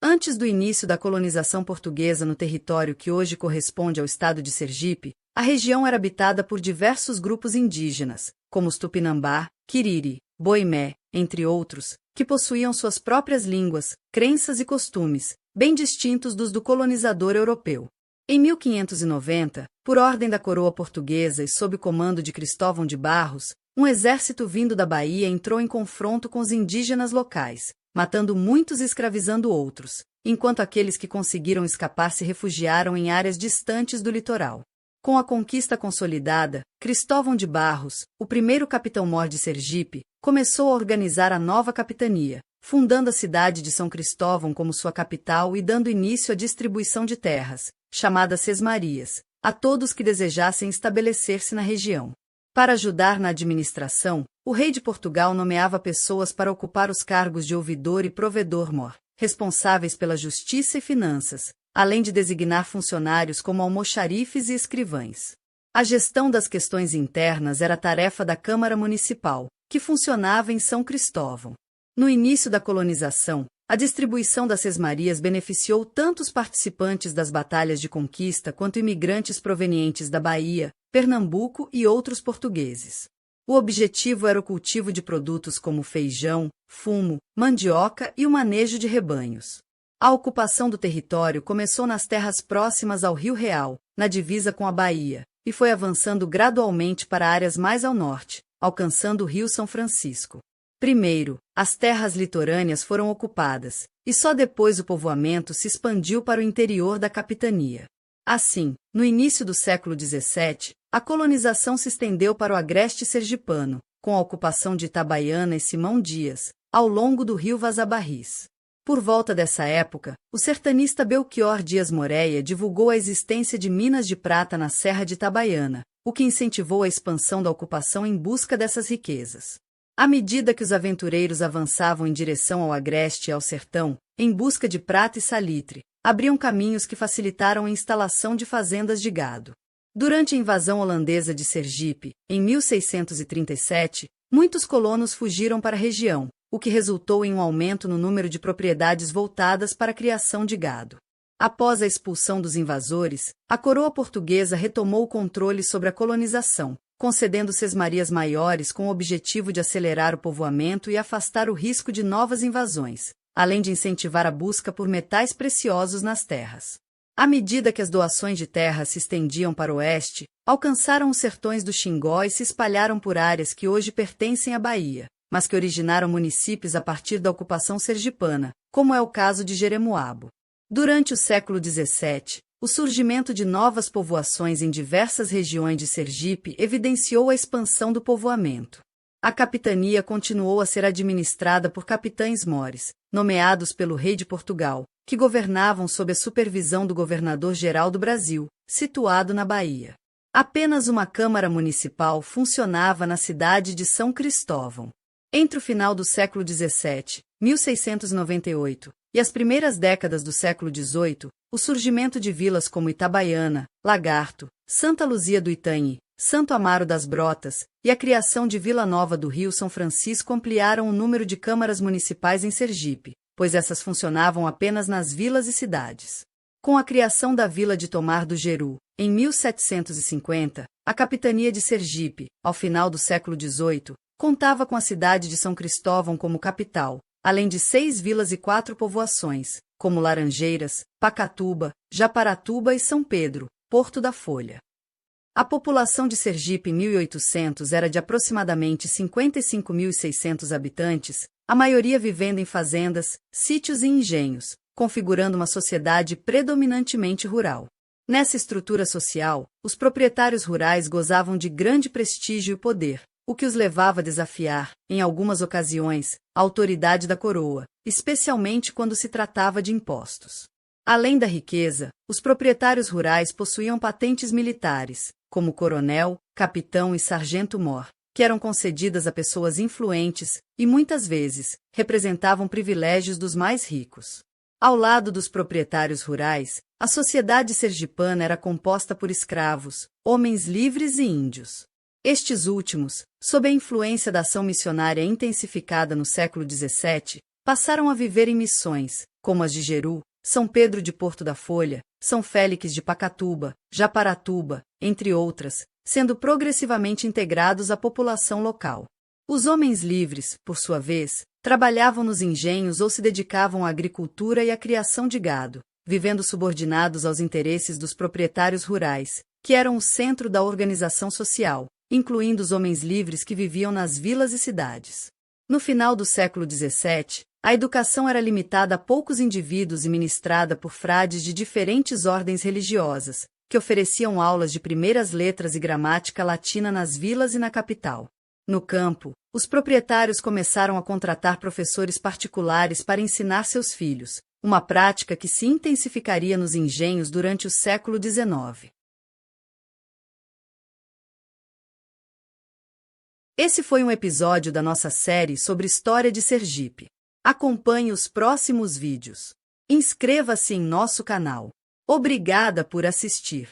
Antes do início da colonização portuguesa no território que hoje corresponde ao estado de Sergipe, a região era habitada por diversos grupos indígenas, como os Tupinambá, Quiriri, Boimé, entre outros, que possuíam suas próprias línguas, crenças e costumes, bem distintos dos do colonizador europeu. Em 1590, por ordem da coroa portuguesa e sob o comando de Cristóvão de Barros, um exército vindo da Bahia entrou em confronto com os indígenas locais, matando muitos e escravizando outros, enquanto aqueles que conseguiram escapar se refugiaram em áreas distantes do litoral. Com a conquista consolidada, Cristóvão de Barros, o primeiro capitão-mor de Sergipe, começou a organizar a nova capitania, fundando a cidade de São Cristóvão como sua capital e dando início à distribuição de terras, chamadas sesmarias, a todos que desejassem estabelecer-se na região. Para ajudar na administração, o rei de Portugal nomeava pessoas para ocupar os cargos de ouvidor e provedor-mor, responsáveis pela justiça e finanças, além de designar funcionários como almoxarifes e escrivães. A gestão das questões internas era tarefa da Câmara Municipal, que funcionava em São Cristóvão. No início da colonização, a distribuição das sesmarias beneficiou tanto os participantes das batalhas de conquista quanto imigrantes provenientes da Bahia, Pernambuco e outros portugueses. O objetivo era o cultivo de produtos como feijão, fumo, mandioca e o manejo de rebanhos. A ocupação do território começou nas terras próximas ao Rio Real, na divisa com a Bahia, e foi avançando gradualmente para áreas mais ao norte, alcançando o Rio São Francisco. Primeiro, as terras litorâneas foram ocupadas, e só depois o povoamento se expandiu para o interior da capitania. Assim, no início do século XVII, a colonização se estendeu para o agreste sergipano, com a ocupação de Itabaiana e Simão Dias, ao longo do rio Vaza-Barris. Por volta dessa época, o sertanista Belchior Dias Moreira divulgou a existência de minas de prata na Serra de Itabaiana, o que incentivou a expansão da ocupação em busca dessas riquezas. À medida que os aventureiros avançavam em direção ao agreste e ao sertão, em busca de prata e salitre, abriam caminhos que facilitaram a instalação de fazendas de gado. Durante a invasão holandesa de Sergipe, em 1637, muitos colonos fugiram para a região, o que resultou em um aumento no número de propriedades voltadas para a criação de gado. Após a expulsão dos invasores, a coroa portuguesa retomou o controle sobre a colonização, concedendo sesmarias maiores com o objetivo de acelerar o povoamento e afastar o risco de novas invasões, além de incentivar a busca por metais preciosos nas terras. À medida que as doações de terras se estendiam para o oeste, alcançaram os sertões do Xingó e se espalharam por áreas que hoje pertencem à Bahia, mas que originaram municípios a partir da ocupação sergipana, como é o caso de Jeremoabo. Durante o século XVII, o surgimento de novas povoações em diversas regiões de Sergipe evidenciou a expansão do povoamento. A capitania continuou a ser administrada por capitães-mores, nomeados pelo rei de Portugal, que governavam sob a supervisão do governador-geral do Brasil, situado na Bahia. Apenas uma Câmara Municipal funcionava na cidade de São Cristóvão. Entre o final do século XVII, 1698, e as primeiras décadas do século XVIII, o surgimento de vilas como Itabaiana, Lagarto, Santa Luzia do Itanhi, Santo Amaro das Brotas, e a criação de Vila Nova do Rio São Francisco ampliaram o número de câmaras municipais em Sergipe, pois essas funcionavam apenas nas vilas e cidades. Com a criação da Vila de Tomar do Jeru, em 1750, a capitania de Sergipe, ao final do século XVIII, contava com a cidade de São Cristóvão como capital, além de 6 vilas e 4 povoações, como Laranjeiras, Pacatuba, Japaratuba e São Pedro, Porto da Folha. A população de Sergipe em 1800 era de aproximadamente 55.600 habitantes, a maioria vivendo em fazendas, sítios e engenhos, configurando uma sociedade predominantemente rural. Nessa estrutura social, os proprietários rurais gozavam de grande prestígio e poder, o que os levava a desafiar, em algumas ocasiões, a autoridade da coroa, especialmente quando se tratava de impostos. Além da riqueza, os proprietários rurais possuíam patentes militares, como coronel, capitão e sargento-mor, que eram concedidas a pessoas influentes e, muitas vezes, representavam privilégios dos mais ricos. Ao lado dos proprietários rurais, a sociedade sergipana era composta por escravos, homens livres e índios. Estes últimos, sob a influência da ação missionária intensificada no século XVII, passaram a viver em missões, como as de Jeru, São Pedro de Porto da Folha, São Félix de Pacatuba, Japaratuba, entre outras, sendo progressivamente integrados à população local. Os homens livres, por sua vez, trabalhavam nos engenhos ou se dedicavam à agricultura e à criação de gado, vivendo subordinados aos interesses dos proprietários rurais, que eram o centro da organização social, incluindo os homens livres que viviam nas vilas e cidades. No final do século XVII, a educação era limitada a poucos indivíduos e ministrada por frades de diferentes ordens religiosas, que ofereciam aulas de primeiras letras e gramática latina nas vilas e na capital. No campo, os proprietários começaram a contratar professores particulares para ensinar seus filhos, uma prática que se intensificaria nos engenhos durante o século XIX. Esse foi um episódio da nossa série sobre história de Sergipe. Acompanhe os próximos vídeos. Inscreva-se em nosso canal. Obrigada por assistir.